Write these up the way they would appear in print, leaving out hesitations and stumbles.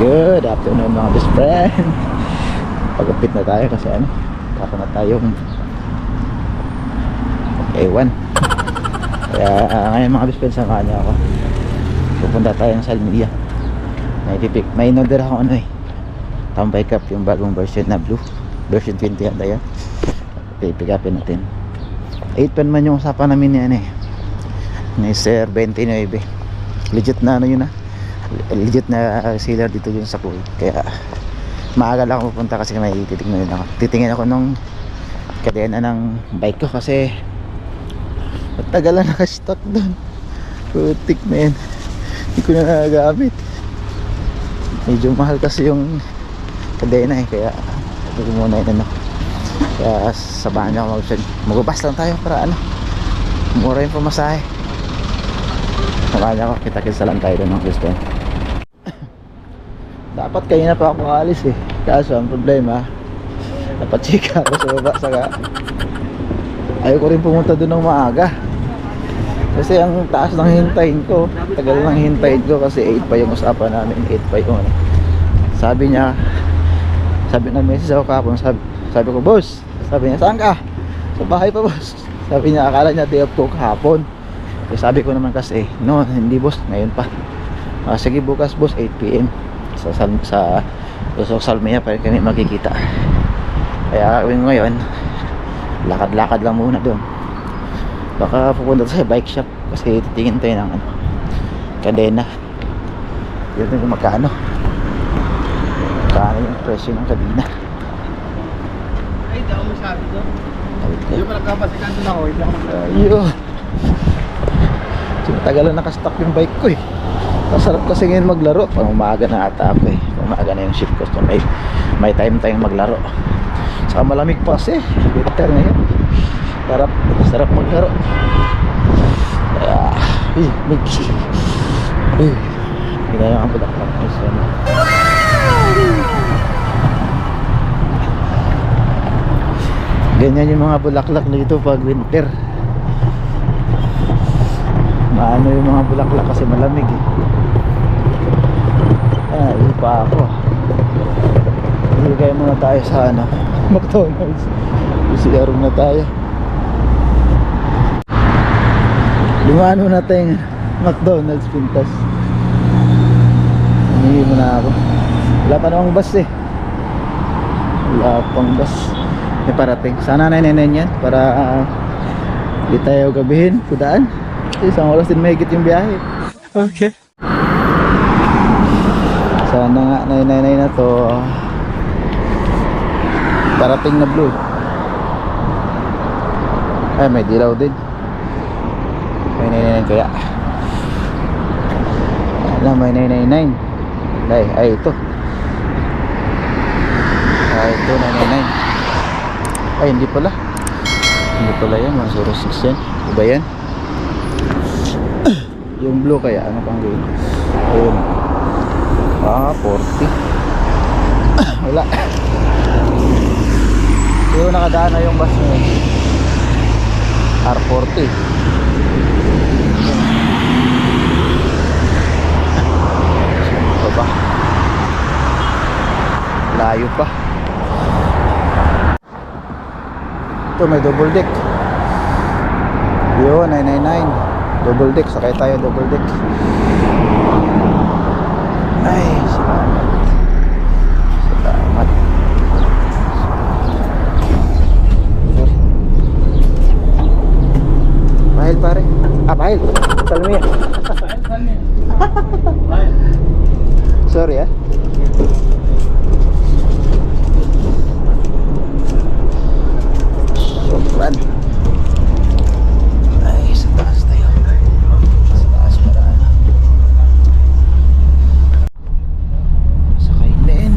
Good afternoon mga best friend. Pagupit na tayo kasi ano, para na tayong ewan. Kaya ngayon mga best friend, samahan niyo ako. Pupunta tayo ng Salmia. May in-order ako ano eh, Tambay Cup, yung bagong version na blue, version 20 yata yan. Pipick upin natin. 8 pen man yung usapan namin yan eh, ni Sir 29. Legit na ano yun, legit na sealer dito yun sa Kuwait. Kaya maaga lang ako pupunta kasi may titingin ako nung kadena ng bike ko kasi matagal na naka-stock doon. Putik na yan, hindi ko na nagagamit. Medyo mahal kasi yung kadena eh, kaya ito muna yun ano. Kaya sabahan niyo ako magbabas lang tayo para ano, mura yung pamasahe. Sabahan niyo ako, kita-kita lang tayo doon ng gusto. Dapat kanina pa ako alis eh, kaso ang problema napachika ako sa baba, saka ayoko rin pumunta doon ng maaga kasi ang taas ng hintayin ko, tagal ng hintayin ko kasi 8 pa yung usapan namin, 8 pa yung sabi niya, sabi na message ako kapon, sabi ko boss, sabi niya saan ka? Sa bahay pa boss. Sabi niya akala niya day off ko kahapon. Sabi ko naman kasi no, hindi boss, ngayon pa. Sige bukas boss 8 PM sa Salmia pa rin kami makikita. Kaya ngayon lakad-lakad lang muna doon. Baka pupunta sa bike shop kasi titingin tayo ng ano, kadena. Yun yung magkano yung presyo ng kadena. Ay, di ako masabi doon. Yung nagkapasikan doon ako, hindi ako masabi. Ayun, tagal na nakastock yung bike ko eh. Masarap kasi ngayon maglaro. Pang umaga na ata ako eh, pang umaga na yung shift ko, so may time tayong maglaro. Saka malamig pa kasi winter ngayon, sarap maglaro. Hindi na yung ang budak-budak. Ganyan yung mga bulaklak dito pag winter. Maano yung mga bulaklak kasi malamig eh. Pa ako. Iligay muna tayo sa ano, McDonald's. PCR na tayo. Lumaan muna tayong McDonald's pintas. Hindi muna ako. Wala pa namang bus eh. Wala pang bus. May parating. Sana 999 yan para di tayo gabihin, kudaan. Isang oras din mahigit yung biyahe. Okay. Sana nga 999 na to. Parating na blue. Ay, may dilaw din. May 999 kaya. Alam, may 999. Ay ito. Ito 999. Ay, hindi pala. Hindi pala yan, 106 yan. Iba yan. Yung blue kaya, ano pang gawin? Ayun. 40. Wala. Pero nakadaan na yung bus na yun. R40. Ito ba? Layo pa. Ito may double deck. Yun, 999. Double deck, sakay tayo double deck. Ay, salamat. Salamat. Bahil pare. Bahil. Salmia. Sorry ah. Sopran. Ay, sa taas tayo. Sa taas para ano. Sakay din.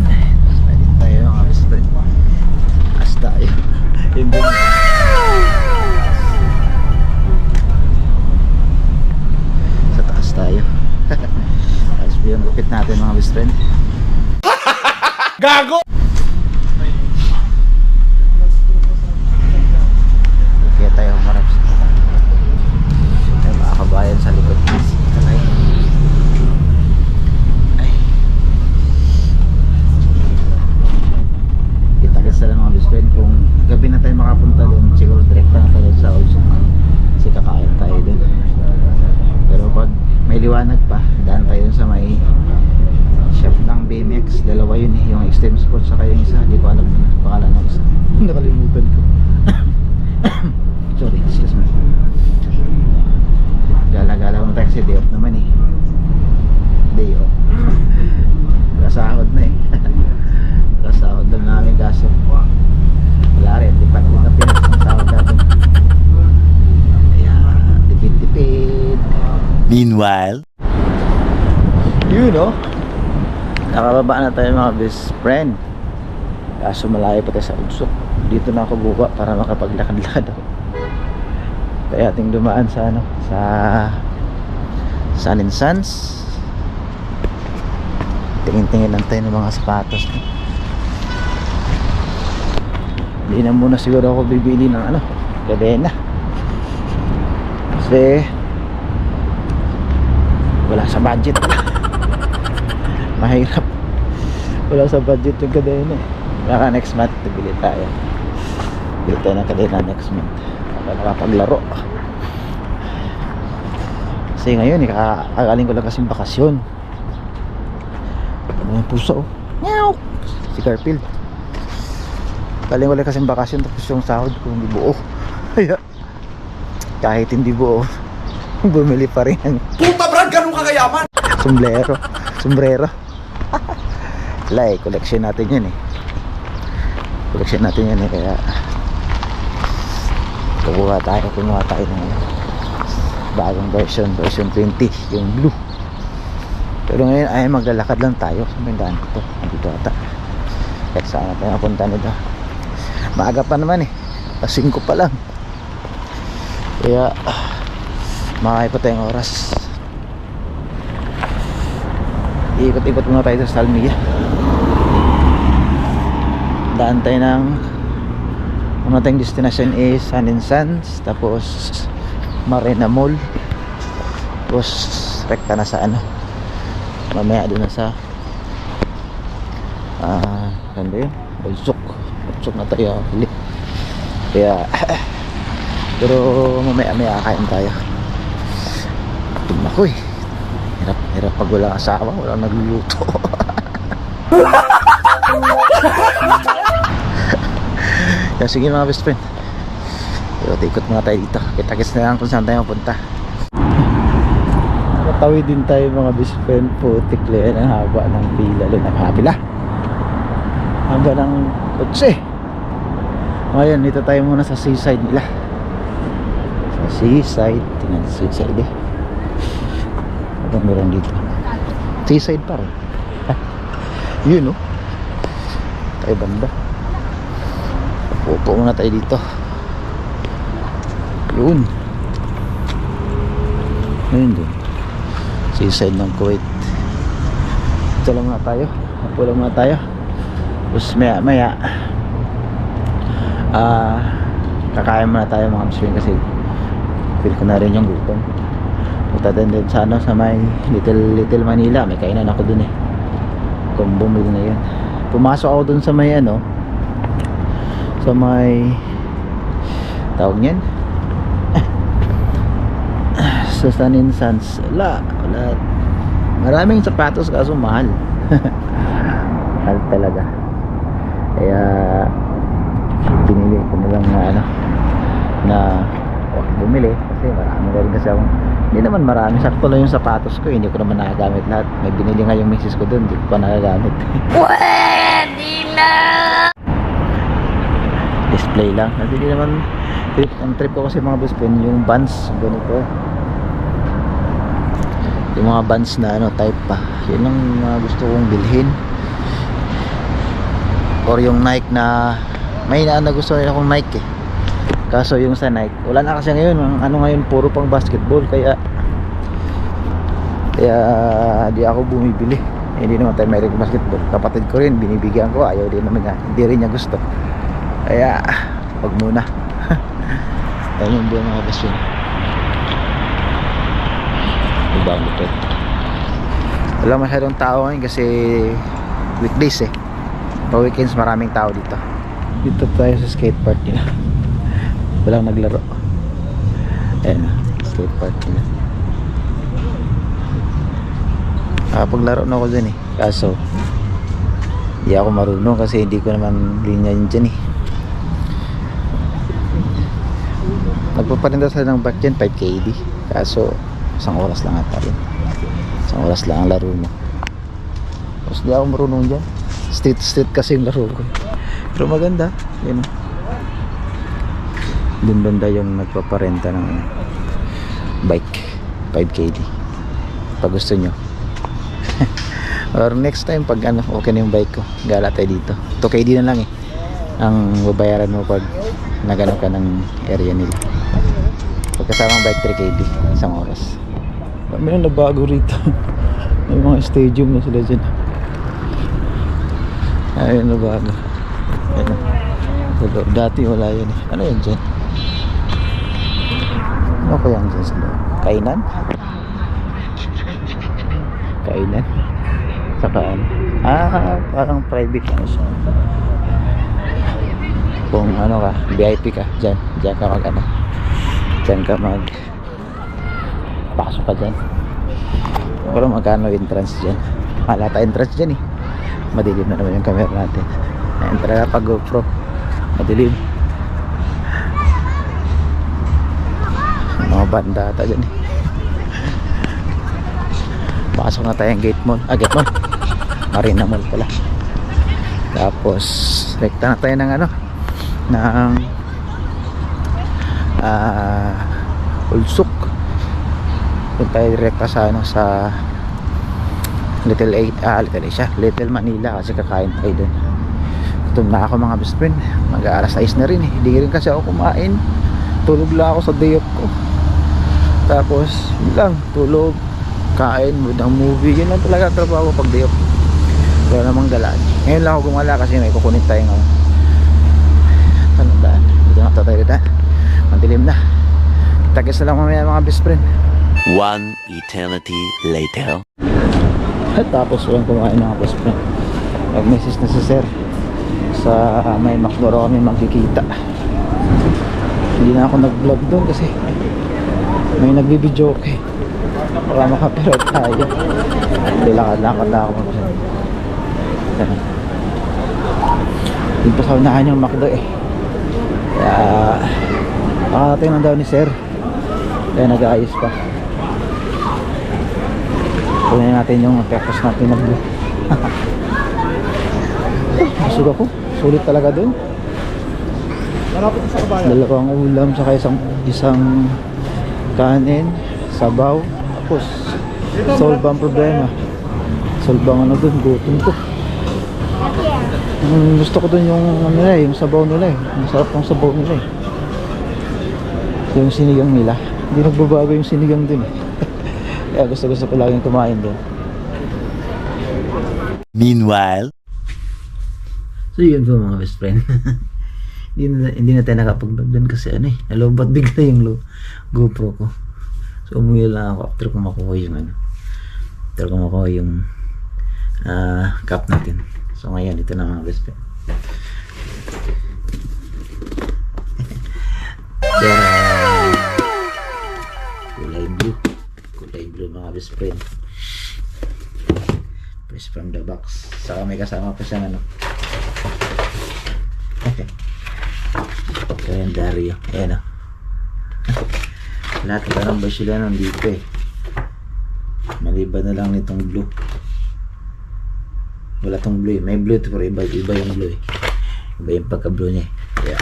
Sakay din tayo mga best-friend. Taas tayo. Yung din. Sa taas tayo. Taas yung lupit natin mga best-friend. Gago! Kaya tayo humarap sa mga kabayan. 'yan sa likod. Ay. dadaan tayo sa may shop ng BMX. Dalawa yun eh, yung Extreme Sports saka yung isa, hindi ko alam na pangalan ng isa. Nakalimutan ko. Sorry, excuse me. Gala-gala mo tayo kasi day off naman eh. Day off. Kasahod na eh. Kasahod lang namin kaso wala rin, di pa na Pinas ang sahod natin. Kaya tipid-tipid. Meanwhile, Yun no, nakababa na tayo mga best friend. Kaso malayo pa tayo sa Udsok. Dito na ako buka para makapaglakad-lakad ako. Kaya ating dumaan sa ano, sa Sun and Sons. Tingin-tingin lang tayo ng mga sapatos. Hindi na muna siguro ako bibili ng ano, kadena. Kasi wala sa budget. Mahirap. Wala sa budget yung kadena eh. Baka next month bibili tayo. Bili tayo ng kadena next month para nakapaglaro. Kasi ngayon kagaling ko lang kasing bakasyon. Ano yung puso oh. Meow! Si Garfield. Galing ko lang kasing bakasyon tapos yung sahod ko hindi buo. Kaya kahit hindi buo bumili pa rin ng Puta Brad, ganun kakayaman! sombrero. Wala eh, collection natin yun eh. Collection natin yan eh, kaya kumuha tayo ng bagong version 20, yung blue. Pero ngayon ay maglalakad lang tayo sa may daan ko to, andito ata. Kahit saan tayo napunta nito, maaga pa naman eh, 5 pa lang. Kaya makakaya pa tayong oras. Ikot-ikot muna tayo sa Salmia. Daan tayo ng ang ating destination is Sun and Sons, tapos Marina Mall, tapos rekta na sa ano, mamaya doon na sa ano yun, Udsok na tayo huli. Kaya pero mamaya kain tayo. Tumako eh, hirap pag walang asawa, walang nagluluto. Kaya sige mga best friend, ikot muna tayo dito. Kita-kits na lang kung saan tayo mapunta. Nakatawid din tayo mga best friend. Putik liyan ang haba ng pila. Nakapila haba ng kotse. Ngayon dito tayo muna sa seaside nila. Sa seaside, tingnan sa seaside eh. Ano meron dito? Seaside pa rin. Yun oh, tayo banda. Upo muna tayo dito. Yun. Ayun din, seaside ng Kuwait. Ito lang muna tayo. Upo lang muna tayo. Tapos maya kakain muna tayo mga hamstring kasi feel ko na rin yung gutom. Punta din sa ano, sa may Little Manila. May kainan ako dun eh. Kung bumili na yun, pumasok ako dun sa may ano, sa may tawag niyan sa Sun and Sons. Wala maraming sapatos kaso mahal. Mahal talaga. Kaya pinili ko na lang na ano, na bumili kasi marami na rin kasi akong, hindi naman marami, sakto lang yung sapatos ko, hindi ko naman nagagamit lahat. May binili nga yung misis ko dun, hindi ko pa nagagamit. Pwede na display lang kasi hindi naman ang trip ko kasi mga best friend yung Vans ganito, yung mga Vans na ano type pa, yun ang mga gusto kong bilhin, or yung Nike na may nagustuhan akong Nike eh. Kaso yung sa Nike wala na kasi ngayon, ang ano ngayon puro pang basketball, kaya di ako bumibili. Hindi naman tayo mayroong basketball, kapatid ko rin binibigyan ko, ayaw din naman niya, hindi rin niya gusto, kaya wag muna. Tayo yung buwan mga best friend. Ibang ito, wala masyadong tao ngayon kasi weekdays eh. Pa weekends maraming tao dito. Dito tayo sa skate park nila, walang naglaro. Ayan, skate park nila. Nakapaglaro na ako dyan eh. Kaso hindi ako marunong kasi hindi ko naman linya yun dyan eh. Nagpaparinda sila ng back dyan 5KD. Kaso isang oras lang ata yun. Isang oras lang ang laro mo. Tapos hindi ako marunong dyan. Street kasi yung laro ko. Pero maganda. Yun. Dun banda yung nagpaparenta ng bike 5KD pag gusto nyo. Or next time pag ano, okay na yung bike ko, gala tayo dito. 2KD na lang eh ang babayaran mo pag nagano ka ng area nila. Pagkasamang bike 3KD isang oras. May na bago rito. May mga stadium na sila dyan. Ayun na bago. Ayun. Hello. Dati wala yan eh. Ano yan dyan? Ano ko yan dyan sa loob? Kainan? Kainan? Saka ano? Parang private ano siya. Kung ano ka, VIP ka, dyan ka mag ano. Dyan ka mag pasok ka dyan. Pero magkano entrance dyan? Malata entrance dyan eh. Madilim na naman yung camera natin. Ayan talaga pag GoPro madilim. Mga banda ata dyan eh. Pasok na tayong gate mall. Gate mall, Marina Mall pala. Tapos rekta na tayo ng ano, ng Ulsuk. Doon tayo direkta sa ano, sa Little Manila kasi kakain tayo doon. Gutom na ako mga best friend. Mag-aalas 6 na rin eh. Hindi rin kasi ako kumain. Tulog lang ako sa day off ko. Tapos yun lang, tulog, kain, mood ang movie. Yun lang talaga ang trabaho pag day off. Wala namang galaan. Ngayon lang ako gumala kasi may kukunin tayo ng daan. Dito na tayo daan. Mandilim na. Tagis na lang mamaya mga best friend. One eternity later. At tapos walang kumain mga best friend. Nag-message na si sir sa may McDo kami magkikita. Hindi na ako nag-vlog doon kasi may nagbibidyo okay. Para makapero tayo. Hindi lakad na ako dito sa unahan yung McDo eh. Kaya nakarating lang daw ni sir. Kaya nag-aayos pa. Kunin natin yung purpose natin na blue. Busog ako. Sulit talaga dun. Malapit sa kabayan. Dalawang ulam saka isang kanin, sabaw. Tapos solve ang problema. Solve ang ano dun, gutom ko. Gusto ko dun yung ano nila, yung sabaw nila eh. Ang sarap ng sabaw nila eh. Yung sinigang nila. Hindi nagbabago yung sinigang dun eh. Kaya gusto ko laging kumain dun. Meanwhile, so yun po mga best friend. hindi na tayo nakapag-vlog dun kasi ano eh, nalobat bigla yung GoPro ko. So umuwi lang ako after ko makuha yung cup natin. So ngayon ito na mga best friend. Kulay blue mga best friend. Fresh from the box. Saka may kasama pa siyang ano. Kalendaryo. Ayan o. Lahat ka ng sila nandito eh. Maliban na lang nitong blue. Wala tong blue eh. May blue pero iba yung blue eh. Iba yung pagka blue niya eh. Kaya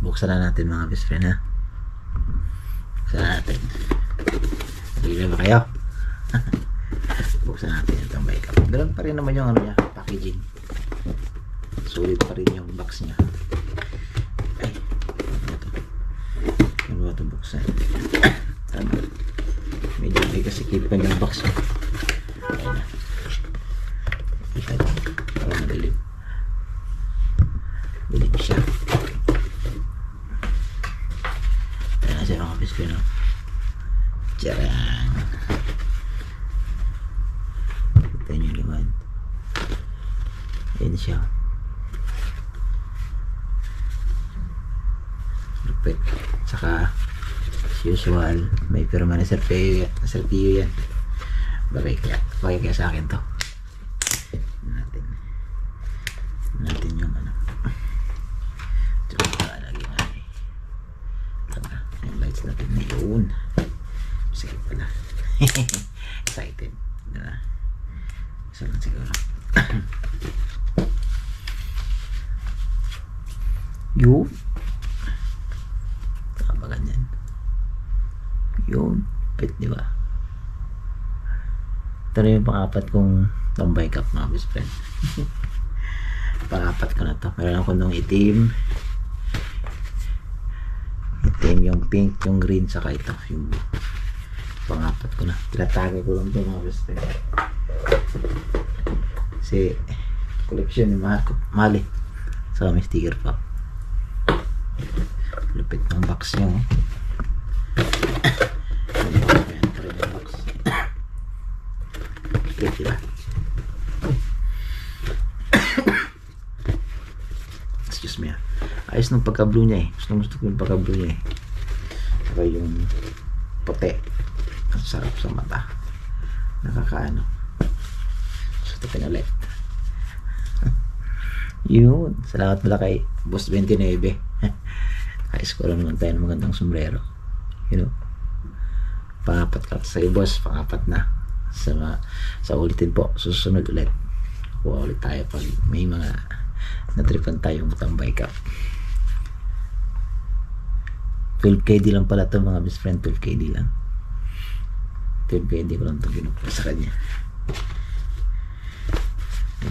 buksan na natin mga best friend ha. Buksan natin. Bili ba kayo? Buksan natin itong bike up. Ganun pa rin naman yung ano niya, packaging. Sulit pa rin yung box niya. Ay, ano ba ito buksan? Medyo may kasikipan yung box niya. Ayan na. Kita niyo. Parang madilim. Dilim siya. Ayan na siya mga pisko no. Tiyarang. Kita niyo naman. Ayan siya. Perfect. Saka as usual may pirma na serpiyo yan. Bagay kaya sa akin to. Natin yung ano. Tsaka lagi nga eh. Tama, yung lights natin na yun. Sige pala. Excited. Diba? Isa lang siguro. Yun. Tama ganyan. Yun. Pit, diba? Ito na yung pang-apat kong tambay cup, mga best friend. Pang-apat ko na to. Meron ako nung itim. Itim, yung pink, yung green, saka ito. Yung pang-apat ko na. Tinatagay ko lang ito, mga best friend. Kasi collection yung mahal eh. Saka may sticker pa. Lupit ng box niya. Ayan pa rin yung box. Lupit, diba? Excuse me. Ayos ng pagka-blue niya eh. Gusto ko yung pagka-blue niya eh. Saka yung puti. Ang sarap sa mata. Nakakaano. Gusto ko ulit. Yun. Salamat pala kay Boss 29. Naka-score naman tayo ng magandang sombrero. You know. Pangapat ka sa boss. Pangapat na. Sa ulitin po. Susunod ulit. Kuha ulit tayo pag may mga natripan tayong tambay cup. 12KD lang pala to mga best friend. 12KD lang. 12KD ko lang ito ginupra sa kanya.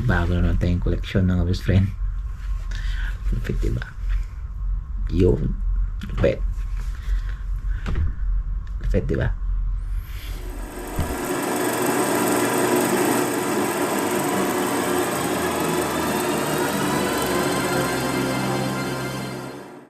Bago na naman tayong koleksyon ng best friend. Lupit, diba? Yun. Lupit. Lupit, diba?